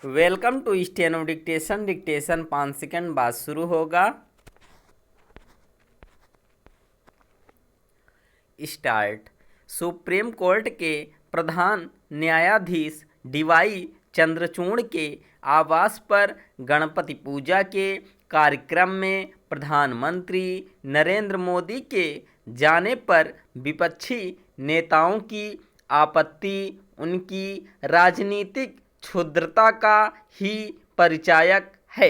Welcome to steno dictation. Dictation 5 second बाद शुरू होगा। स्टार्ट। सुप्रीम कोर्ट के प्रधान न्यायाधीश डीवाई चंद्रचूड़ के आवास पर गणपति पूजा के कार्यक्रम में प्रधानमंत्री नरेंद्र मोदी के जाने पर विपक्षी नेताओं की आपत्ति उनकी राजनीतिक क्षुद्रता का ही परिचायक है।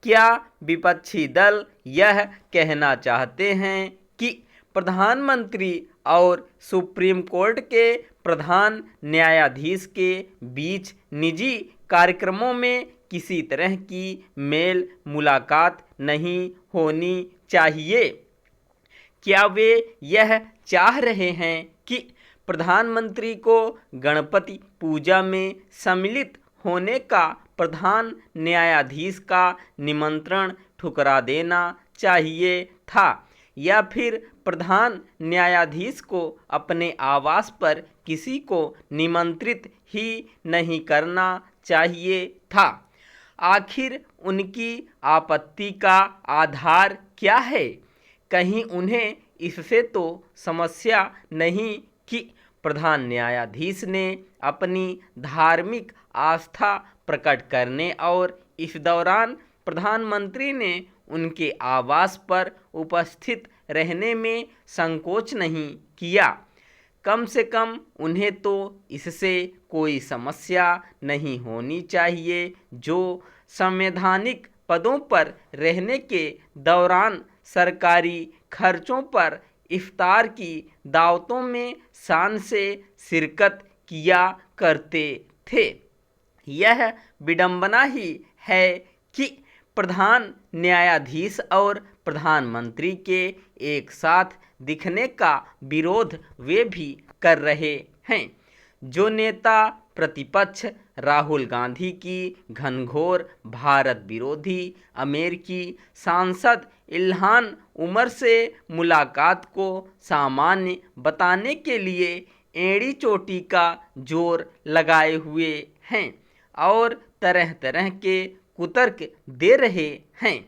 क्या विपक्षी दल यह कहना चाहते हैं कि प्रधानमंत्री और सुप्रीम कोर्ट के प्रधान न्यायाधीश के बीच निजी कार्यक्रमों में किसी तरह की मेल मुलाकात नहीं होनी चाहिए? क्या वे यह चाह रहे हैं कि प्रधानमंत्री को गणपति पूजा में सम्मिलित होने का प्रधान न्यायाधीश का निमंत्रण ठुकरा देना चाहिए था, या फिर प्रधान न्यायाधीश को अपने आवास पर किसी को निमंत्रित ही नहीं करना चाहिए था? आखिर उनकी आपत्ति का आधार क्या है? कहीं उन्हें इससे तो समस्या नहीं कि प्रधान न्यायाधीश ने अपनी धार्मिक आस्था प्रकट करने और इस दौरान प्रधानमंत्री ने उनके आवास पर उपस्थित रहने में संकोच नहीं किया? कम से कम उन्हें तो इससे कोई समस्या नहीं होनी चाहिए जो संवैधानिक पदों पर रहने के दौरान सरकारी खर्चों पर इफ्तार की दावतों में शान से शिरकत किया करते थे। यह विडंबना ही है कि प्रधान न्यायाधीश और प्रधानमंत्री के एक साथ दिखने का विरोध वे भी कर रहे हैं। जो नेता प्रतिपक्ष राहुल गांधी की घनघोर भारत विरोधी अमेरिकी सांसद इल्हान उमर से मुलाकात को सामान्य बताने के लिए एड़ी चोटी का जोर लगाए हुए हैं और तरह तरह के कुतर्क दे रहे हैं,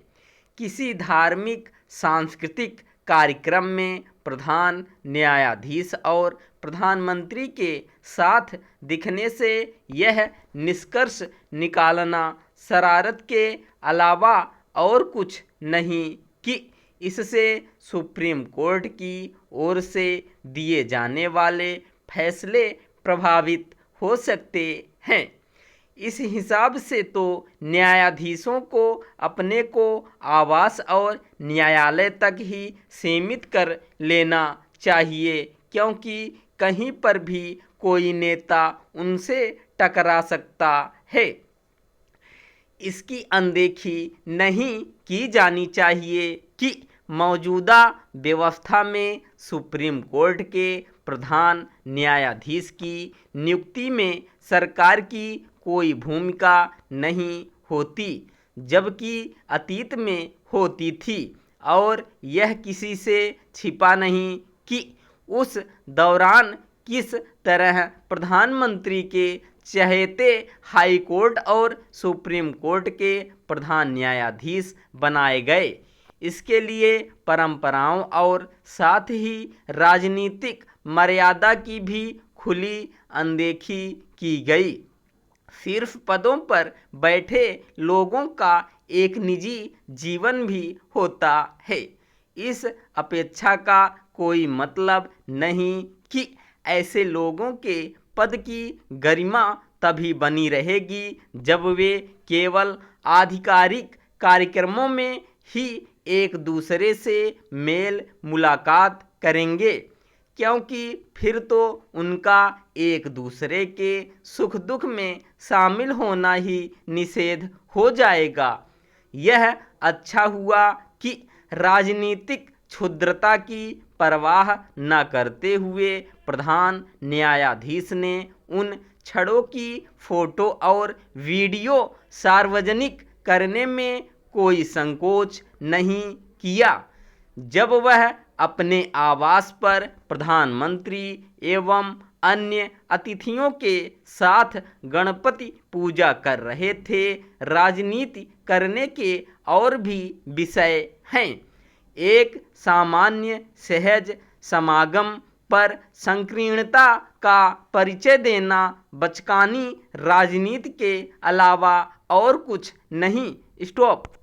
किसी धार्मिक सांस्कृतिक कार्यक्रम में प्रधान न्यायाधीश और प्रधानमंत्री के साथ दिखने से यह निष्कर्ष निकालना शरारत के अलावा और कुछ नहीं कि इससे सुप्रीम कोर्ट की ओर से दिए जाने वाले फैसले प्रभावित हो सकते हैं। इस हिसाब से तो न्यायाधीशों को अपने को आवास और न्यायालय तक ही सीमित कर लेना चाहिए, क्योंकि कहीं पर भी कोई नेता उनसे टकरा सकता है। इसकी अनदेखी नहीं की जानी चाहिए कि मौजूदा व्यवस्था में सुप्रीम कोर्ट के प्रधान न्यायाधीश की नियुक्ति में सरकार की कोई भूमिका नहीं होती, जबकि अतीत में होती थी, और यह किसी से छिपा नहीं कि उस दौरान किस तरह प्रधानमंत्री के चहेते हाई कोर्ट और सुप्रीम कोर्ट के प्रधान न्यायाधीश बनाए गए। इसके लिए परंपराओं और साथ ही राजनीतिक मर्यादा की भी खुली अनदेखी की गई। सिर्फ पदों पर बैठे लोगों का एक निजी जीवन भी होता है। इस अपेक्षा का कोई मतलब नहीं कि ऐसे लोगों के पद की गरिमा तभी बनी रहेगी जब वे केवल आधिकारिक कार्यक्रमों में ही एक दूसरे से मेल मुलाकात करेंगे, क्योंकि फिर तो उनका एक दूसरे के सुख दुख में शामिल होना ही निषेध हो जाएगा। यह अच्छा हुआ कि राजनीतिक क्षुद्रता की परवाह न करते हुए प्रधान न्यायाधीश ने उन क्षणों की फोटो और वीडियो सार्वजनिक करने में कोई संकोच नहीं किया जब वह अपने आवास पर प्रधानमंत्री एवं अन्य अतिथियों के साथ गणपति पूजा कर रहे थे। राजनीति करने के और भी विषय हैं। एक सामान्य सहज समागम पर संकीर्णता का परिचय देना बचकानी राजनीति के अलावा और कुछ नहीं। स्टॉप।